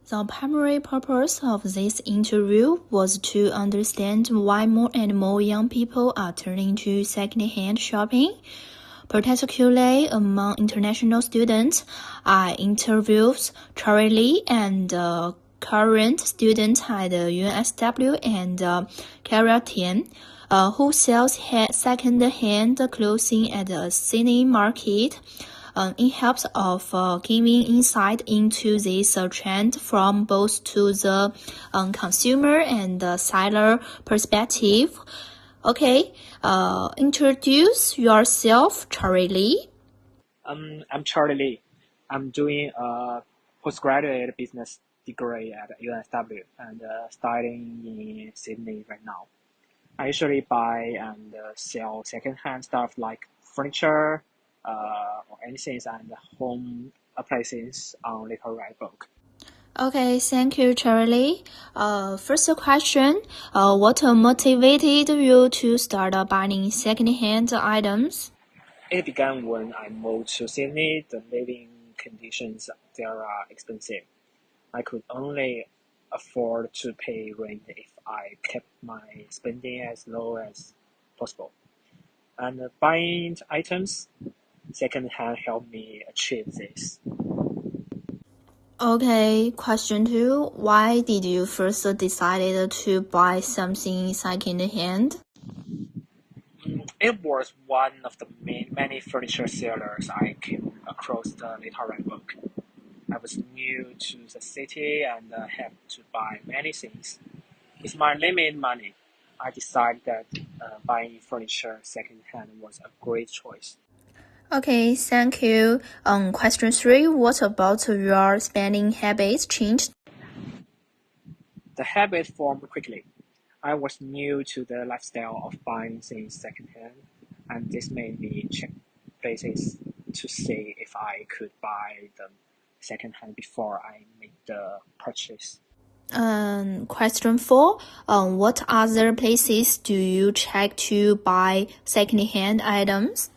The primary purpose of this interview was to understand why more and more young people are turning to second-hand shopping, particularly among international students. I interviewed Charlie and current student at UNSW and Kara Tian, who sells second-hand clothing at the Sydney market. It helps of giving insight into this trend from both to the consumer and the seller perspective. Okay, introduce yourself, Charlie. I'm Charlie Lee. I'm doing a postgraduate business degree at UNSW and studying in Sydney right now. I usually buy and sell secondhand stuff like furniture or anything and home appliances on Little Red Book. Okay, thank you, Charlie. First question, what motivated you to start buying second-hand items? It began when I moved to Sydney. The living conditions there are expensive. I could only afford to pay rent if I kept my spending as low as possible. And buying items secondhand helped me achieve this. Okay, question 2, why did you first decided to buy something second-hand? It was one of the many furniture sellers I came across the Little Red Book. I was new to the city and had to buy many things. With my limited money, I decided that buying furniture secondhand was a great choice. Okay, thank you. Question 3, what about your spending habits changed? The habit formed quickly. I was new to the lifestyle of buying things secondhand, and this made me check places to see if I could buy them secondhand before I made the purchase. Question 4, what other places do you check to buy second-hand items?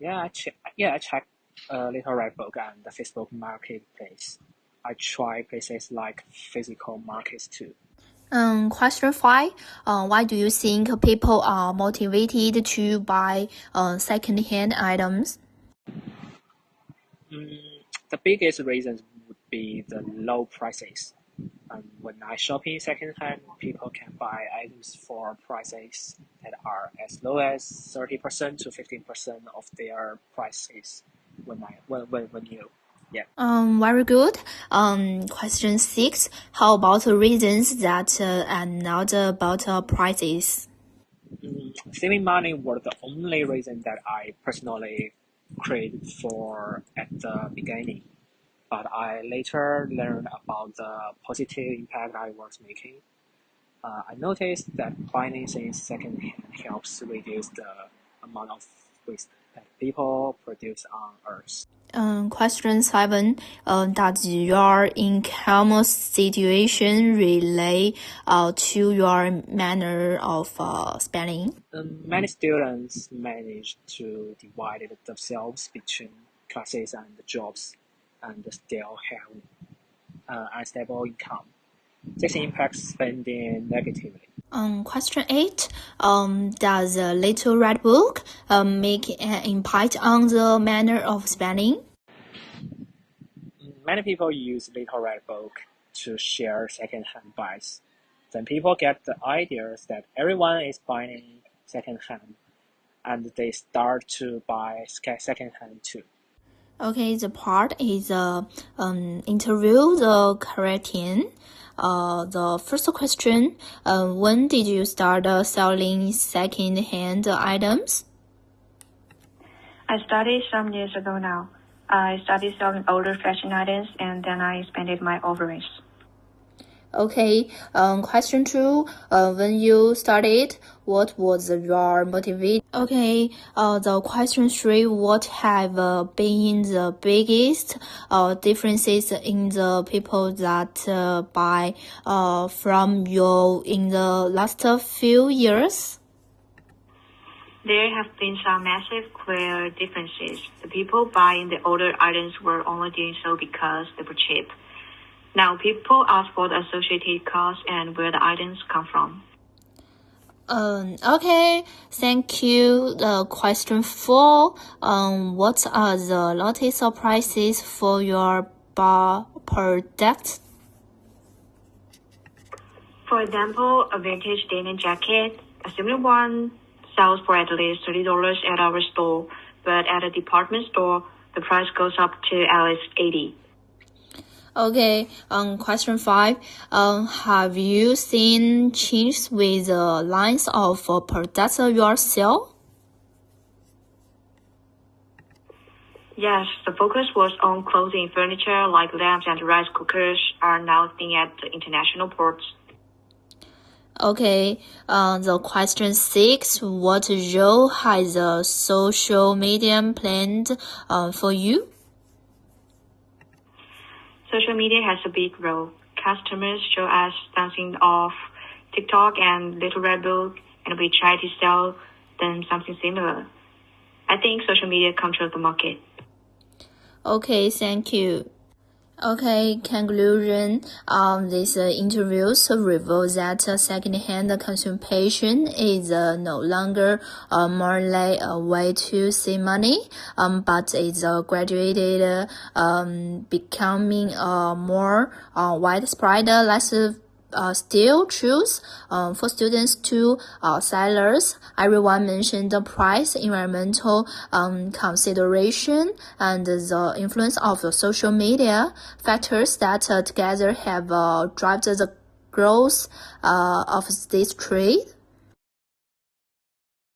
I checked Little Red Book and the Facebook Marketplace. I try places like physical markets too. Question 5, why do you think people are motivated to buy second-hand items? The biggest reason would be the low prices. When I shop in secondhand, people can buy items for prices that are as low as 30% to 15% of their prices when new. Yeah. Very good. Question 6, how about reasons that are not about prices? Saving money was the only reason that I personally craved for at the beginning, but I later learned about the positive impact I was making. I noticed that buying things secondhand helps reduce the amount of waste that people produce on Earth. Question 7, does your income situation relate to your manner of spending? Many students manage to divide themselves between classes and jobs and still have unstable income. This impacts spending negatively. Question 8, does Little Red Book make an impact on the manner of spending? Many people use Little Red Book to share secondhand buys. Then people get the ideas that everyone is buying secondhand, and they start to buy secondhand too. Okay, the part is interview the Keratin. The first question, when did you start selling second-hand items? I started some years ago now. I started selling older fashion items and then I expanded my offerings. Okay, question 2, when you started, what was your motivation? Okay, the question 3, what have been the biggest differences in the people that buy from you in the last few years? There have been some massive clear differences. The people buying the older items were only doing so because they were cheap. Now people ask for the associated costs and where the items come from. Okay, thank you. Question 4. What are the latest prices for your bar product? For example, a vintage denim jacket, a similar one sells for at least $30 at our store, but at a department store, the price goes up to at least $80. Okay, question 5. Have you seen changes with the lines of products you sell? Yes, the focus was on clothing furniture like lamps and rice cookers are now seen at the international ports. Okay, the question 6. What role has the social media played for you? Social media has a big role. Customers show us something off TikTok and Little Red Book, and we try to sell them something similar. I think social media controls the market. Okay, thank you. Okay, conclusion. These interviews reveal that second-hand consumption is no longer merely a way to save money, but it's graduated becoming more widespread, less still choose for students to sellers. Everyone mentioned the price, environmental consideration, and the influence of the social media factors that together have driven the growth of this trade.